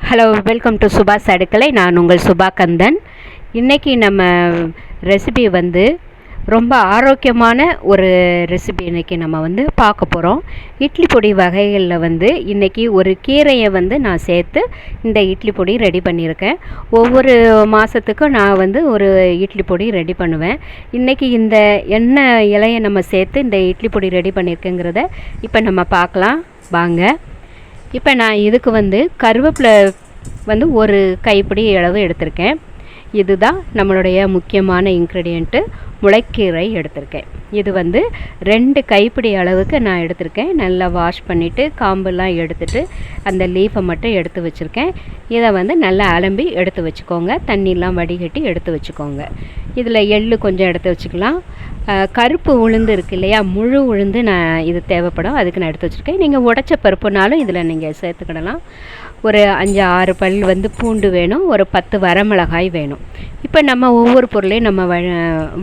Hello, welcome to சுபாஸ் அடுக்கலை. நான் உங்கள் சுபா கந்தன். இன்றைக்கி நம்ம ரெசிபி ரொம்ப ஆரோக்கியமான ஒரு ரெசிபி இன்றைக்கி நம்ம பார்க்க போகிறோம். இட்லி பொடி வகைகளில் இன்றைக்கி ஒரு கீரையை நான் சேர்த்து இந்த இட்லி பொடி ரெடி பண்ணியிருக்கேன். ஒவ்வொரு மாதத்துக்கும் நான் ஒரு இட்லி பொடி ரெடி பண்ணுவேன். இன்றைக்கி இந்த எண்ணெய் இலையை நம்ம சேர்த்து இந்த இட்லி பொடி ரெடி பண்ணியிருக்கேங்கிறத இப்போ நம்ம பார்க்கலாம் வாங்க. இப்போ நான் இதுக்கு கருவேப்பிலை ஒரு கைப்பிடி அளவு எடுத்திருக்கேன். இதுதான் நம்மளுடைய முக்கியமான இன்க்ரீடியண்ட்டு. முளைக்கீரை எடுத்திருக்கேன். இது 2 கைப்பிடி அளவுக்கு நான் எடுத்திருக்கேன். நல்லா வாஷ் பண்ணிவிட்டு காம்பெல்லாம் எடுத்துட்டு அந்த லீஃபை மட்டும் எடுத்து வச்சுருக்கேன். இதை நல்லா அலம்பி எடுத்து வச்சுக்கோங்க. தண்ணியெலாம் வடிகட்டி எடுத்து வச்சுக்கோங்க. இதில் எள்ளு கொஞ்சம் எடுத்து வச்சுக்கலாம். கருப்பு உளுந்து இருக்குது இல்லையா, முழு உளுந்து இது தேவைப்படும், அதுக்கு நான் எடுத்து வச்சுருக்கேன். நீங்கள் உடைச்ச பருப்புனாலும் இதில் நீங்கள் சேர்த்துக்கிடலாம். ஒரு 5-6 பல் பூண்டு வேணும். ஒரு 10 வரமிளகாய் வேணும். இப்போ நம்ம ஒவ்வொரு பொருளையும் நம்ம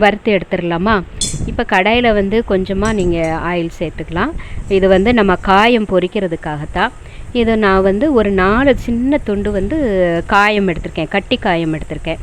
வறுத்து எடுத்துடலாமா. இப்போ கடாயில் கொஞ்சமாக நீங்கள் ஆயில் சேர்த்துக்கலாம். இது நம்ம காயம் பொரிக்கிறதுக்காகத்தான். இது நான் ஒரு 4 சின்ன துண்டு காயம் எடுத்திருக்கேன், கட்டி காயம் எடுத்திருக்கேன்.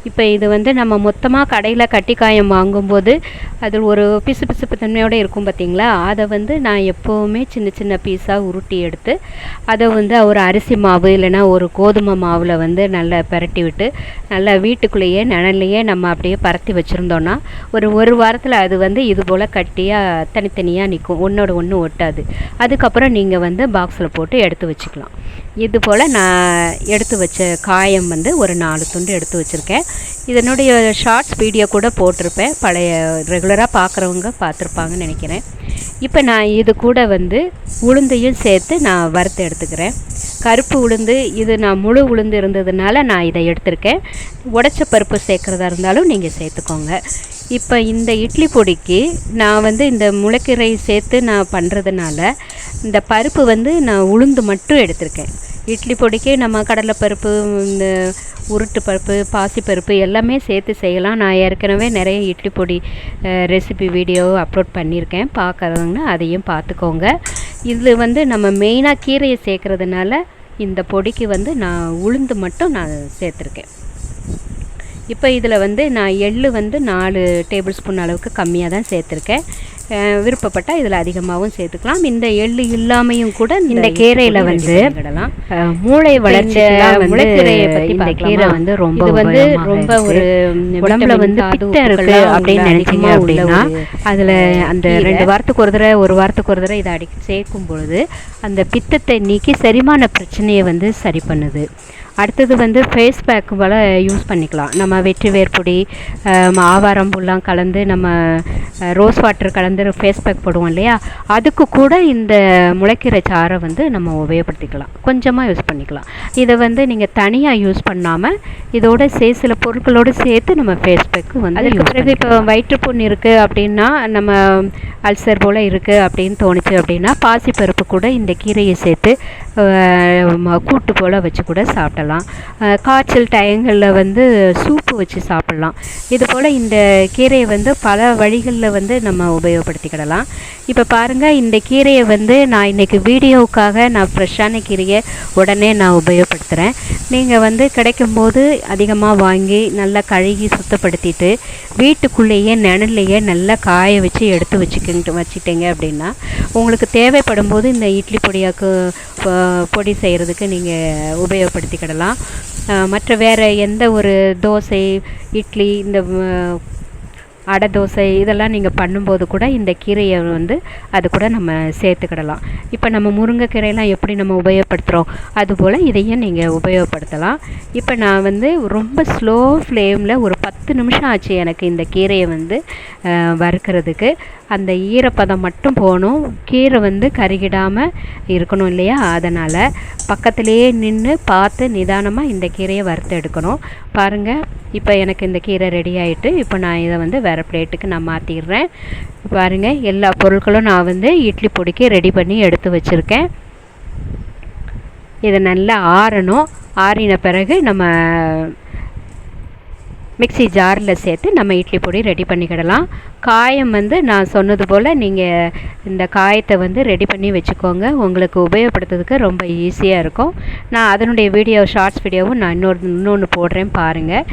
இப்போ இது நம்ம மொத்தமாக கடையில் கட்டி காயம் வாங்கும்போது அதில் ஒரு பிசு பிசுப்பு தன்மையோடு இருக்கும் பார்த்திங்களா. அதை நான் எப்போவுமே சின்ன சின்ன பீஸாக உருட்டி எடுத்து அதை ஒரு அரிசி மாவு இல்லைனா ஒரு கோதுமை மாவில் நல்லா பரட்டி விட்டு நல்லா வீட்டுக்குள்ளேயே நிழல்லையே நம்ம அப்படியே பரத்தி வச்சுருந்தோன்னா ஒரு வாரத்தில் அது இது போல் கட்டியாக தனித்தனியாக நிற்கும், ஒன்றோட ஒன்று ஒட்டாது. அதுக்கப்புறம் நீங்கள் பாக்ஸில் போட்டு எடுத்து வச்சுக்கலாம். இது போல் நான் எடுத்து வச்ச காயம் ஒரு 4 துண்டு எடுத்து வச்சுருக்கேன். இதனுடைய ஷார்ட்ஸ் வீடியோ கூட போட்டிருப்பேன், பழைய ரெகுலராக பார்க்குறவங்க பார்த்துருப்பாங்கன்னு நினைக்கிறேன். இப்போ நான் இது கூட உளுந்தையும் சேர்த்து நான் வறுத்து எடுத்துக்கிறேன். கருப்பு உளுந்து இது நான் முழு உளுந்து இருந்ததுனால நான் இதை எடுத்திருக்கேன். உடைச்ச பருப்பு சேர்க்குறதா இருந்தாலும் நீங்கள் சேர்த்துக்கோங்க. இப்போ இந்த இட்லி பொடிக்கு நான் இந்த முளைக்கீரை சேர்த்து நான் பண்ணுறதுனால இந்த பருப்பு நான் உளுந்து மட்டும் எடுத்திருக்கேன். இட்லி பொடிக்கு நம்ம கடலைப்பருப்பு, இந்த உருட்டு பருப்பு, பாசிப்பருப்பு எல்லாமே சேர்த்து செய்யலாம். நான் ஏற்கனவே நிறைய இட்லி பொடி ரெசிபி வீடியோ அப்லோட் பண்ணியிருக்கேன், பார்க்குறவங்கன்னா அதையும் பார்த்துக்கோங்க. இது நம்ம மெயினாக கீரையை சேர்க்குறதுனால இந்த பொடிக்கு நான் உளுந்து மட்டும் நான் சேர்த்துருக்கேன். இப்போ இதில் நான் எள்ளு 4 டேபிள் ஸ்பூன் அளவுக்கு கம்மியாக தான் சேர்த்துருக்கேன். விருப்பப்பட்டால் இதில் அதிகமாகவும் சேர்த்துக்கலாம். இந்த எள்ளு இல்லாமையும் கூட இந்த கீரையில் மூளை வளர்ச்சியெல்லாம் முளைக்கீரையை பற்றி இந்த கீரை ரொம்ப ரொம்ப ஒரு உடம்புல பித்தம் இருக்குது அப்படின்னு நினைச்சிங்க அப்படின்னா அதில் அந்த 2 வாரத்துக்கு ஒரு தடவை 1 வாரத்துக்கு ஒரு தடவை இதை அடிக்கடி சேர்க்கும் பொழுது அந்த பித்தத்தை நீக்கி செரிமான பிரச்சனையை சரி பண்ணுது. அடுத்தது ஃபேஸ் பேக் போல் யூஸ் பண்ணிக்கலாம். நம்ம வெற்றி வேர்பொடி, ஆவாரம்பூலாம் கலந்து நம்ம ரோஸ் வாட்டர் கலந்து ஃபேஸ் பேக் போடுவோம் இல்லையா, அதுக்கு கூட இந்த முளைக்கீரை சாறை நம்ம உபயோகப்படுத்திக்கலாம். கொஞ்சமாக யூஸ் பண்ணிக்கலாம். இதை நீங்கள் தனியாக யூஸ் பண்ணாமல் இதோட சில பொருட்களோடு சேர்த்து நம்ம ஃபேஸ் பேக்கு அதுக்கு பிறகு இப்போ வயிற்றுப்புண் இருக்குது அப்படின்னா, நம்ம அல்சர் போல் இருக்குது அப்படின்னு தோணுச்சு அப்படின்னா பாசிப்பருப்பு கூட இந்த கீரையை சேர்த்து கூட்டு போல் வச்சு கூட சாப்பிடலாம். காய்ச்சல் டயங்களில் சூப்பு வச்சு சாப்பிட்லாம். இது போல் இந்த கீரையை பல வழிகளில் நம்ம உபயோகப்படுத்திக்கிடலாம். இப்போ பாருங்கள், இந்த கீரையை நான் இன்றைக்கி வீடியோவுக்காக நான் ஃப்ரெஷ்ஷான கீரையை உடனே நான் உபயோகப்படுத்துகிறேன். நீங்கள் கிடைக்கும்போது அதிகமாக வாங்கி நல்லா கழுகி சுத்தப்படுத்திட்டு வீட்டுக்குள்ளேயே நிழல்லையே நல்லா காய வச்சு எடுத்து வச்சுட்டீங்க அப்படின்னா உங்களுக்கு தேவைப்படும் போது இந்த இட்லி பொடி செய்கிறதுக்கு நீங்கள் உபயோகப்படுத்திக்கிடலாம். மற்ற வேறு எந்த ஒரு தோசை, இட்லி, இந்த அடை தோசை இதெல்லாம் நீங்கள் பண்ணும்போது கூட இந்த கீரையை அது கூட நம்ம சேர்த்துக்கிடலாம். இப்போ நம்ம முருங்கைக்கீரையெல்லாம் எப்படி நம்ம உபயோகப்படுத்துகிறோம் அதுபோல் இதையும் நீங்கள் உபயோகப்படுத்தலாம். இப்போ நான் ரொம்ப ஸ்லோ ஃப்ளேமில் ஒரு 10 நிமிஷம் ஆச்சு எனக்கு இந்த கீரையை வறுக்கிறதுக்கு. அந்த ஈரப்பதம் மட்டும் போகணும், கீரை கருகிடாமல் இருக்கணும் இல்லையா, அதனால் பக்கத்துலேயே நின்று பார்த்து நிதானமாக இந்த கீரையை வறுத்து எடுக்கணும். பாருங்கள், இப்போ எனக்கு இந்த கீரை ரெடி ஆகிட்டு இப்போ நான் இதை வேறு பிளேட்டுக்கு நான் மாற்றிடுறேன். பாருங்கள், எல்லா பொருட்களும் நான் இட்லி பொடிக்கு ரெடி பண்ணி எடுத்து வச்சுருக்கேன். இதை நல்லா ஆறணும். ஆறின பிறகு நம்ம மிக்ஸி ஜாரில் சேர்த்து நம்ம இட்லி பொடி ரெடி பண்ணிக்கிடலாம். காயம் வந்து நான் சொன்னது போல் நீங்கள் இந்த காயத்தை வந்து ரெடி பண்ணி வச்சுக்கோங்க. உங்களுக்கு உபயோகப்படுத்துறதுக்கு ரொம்ப ஈஸியாக இருக்கும். நான் அதனுடைய ஷார்ட்ஸ் வீடியோவும் நான் இன்னொன்று போடுறேன் பாருங்கள்.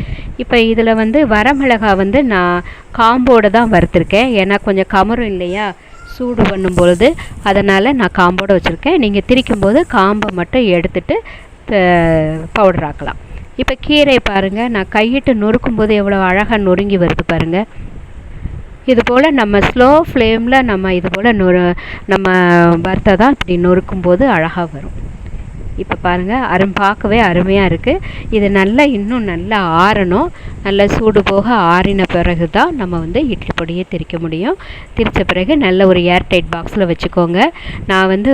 இப்போ இதில் வந்து வரமிளகா வந்து நான் காம்போடு தான் வறுத்துருக்கேன். ஏன்னா கொஞ்சம் கமரும் இல்லையா சூடு பண்ணும் பொழுது, அதனால் நான் காம்போடு வச்சுருக்கேன். நீங்கள் திரிக்கும்போது காம்பை மட்டும் எடுத்துகிட்டு பவுடர் ஆக்கலாம். இப்போ கீரை பாருங்கள், நான் கையிட்டு நொறுக்கும் போது எவ்வளோ அழகாக நொறுங்கி வருது பாருங்கள். இதுபோல் நம்ம ஸ்லோ ஃப்ளேமில் நம்ம இதுபோல் நம்ம வறுத்தா தான் இப்படி நொறுக்கும் போது அழகாக வரும். இப்போ பாருங்கள், பார்க்கவே அருமையாக இருக்குது. இது நல்லா இன்னும் நல்லா ஆறணும். நல்லா சூடு போக ஆறின பிறகு தான் நம்ம வந்து இட்லி பொடியை திரிக்க முடியும். திரித்த பிறகு நல்ல ஒரு ஏர்டைட் பாக்ஸில் வச்சுக்கோங்க. நான் வந்து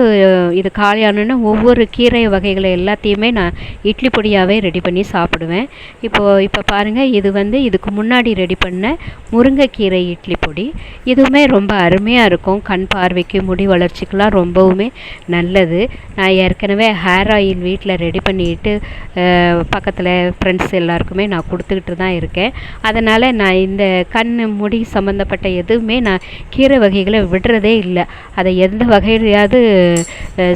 இது காலியானோன்னா ஒவ்வொரு கீரை வகைகளை எல்லாத்தையுமே நான் இட்லி பொடியாகவே ரெடி பண்ணி சாப்பிடுவேன். இப்போ பாருங்கள், இது வந்து இதுக்கு முன்னாடி ரெடி பண்ண முருங்கைக்கீரை இட்லி பொடி. இதுவுமே ரொம்ப அருமையாக இருக்கும். கண் பார்வைக்கு முடி வளர்ச்சிக்கெலாம் ரொம்பவுமே நல்லது. நான் ஏற்கனவே ஹேர் ஆயில் வீட்டில் ரெடி பண்ணிட்டு பக்கத்தில் ஃப்ரெண்ட்ஸ் எல்லாருக்குமே நான் கொடுத்துக்கிட்டு தான் இருக்கேன். அதனால் நான் இந்த கண் முடி சம்மந்தப்பட்ட எதுவுமே நான் கீரை வகைகளை விடுறதே இல்லை. அதை எந்த வகையிலையாவது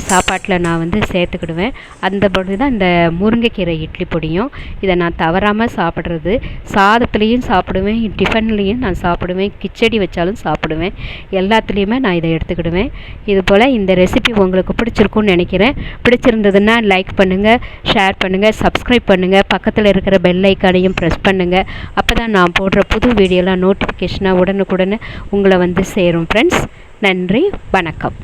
சாப்பாட்டில் நான் வந்து சேர்த்துக்கிடுவேன். அந்த பொழுது தான் இந்த முருங்கைக்கீரை இட்லி பொடியும். இதை நான் தவறாமல் சாப்பிட்றது. சாதத்துலேயும் சாப்பிடுவேன், டிஃபன்லேயும் நான் சாப்பிடுவேன், கிச்சடி வச்சாலும் சாப்பிடுவேன். எல்லாத்துலேயுமே நான் இதை எடுத்துக்கிடுவேன். இதுபோல் இந்த ரெசிபி உங்களுக்கு பிடிச்சிருக்குன்னு நினைக்கிறேன். பிடிச்சிருந்ததுன்னா லைக் பண்ணுங்கள், ஷேர் பண்ணுங்கள், சப்ஸ்கிரைப் பண்ணுங்கள். பக்கத்தில் இருக்கிற பெல் ஐக்கானையும் ப்ரெஸ் பண்ணுங்கள். அப்போ தான் நான் போடுற புது வீடியோலாம் நோட்டிஃபிகேஷனாக உடனுக்குடனே உங்களை வந்து சேரும் ஃப்ரெண்ட்ஸ். நன்றி, வணக்கம்.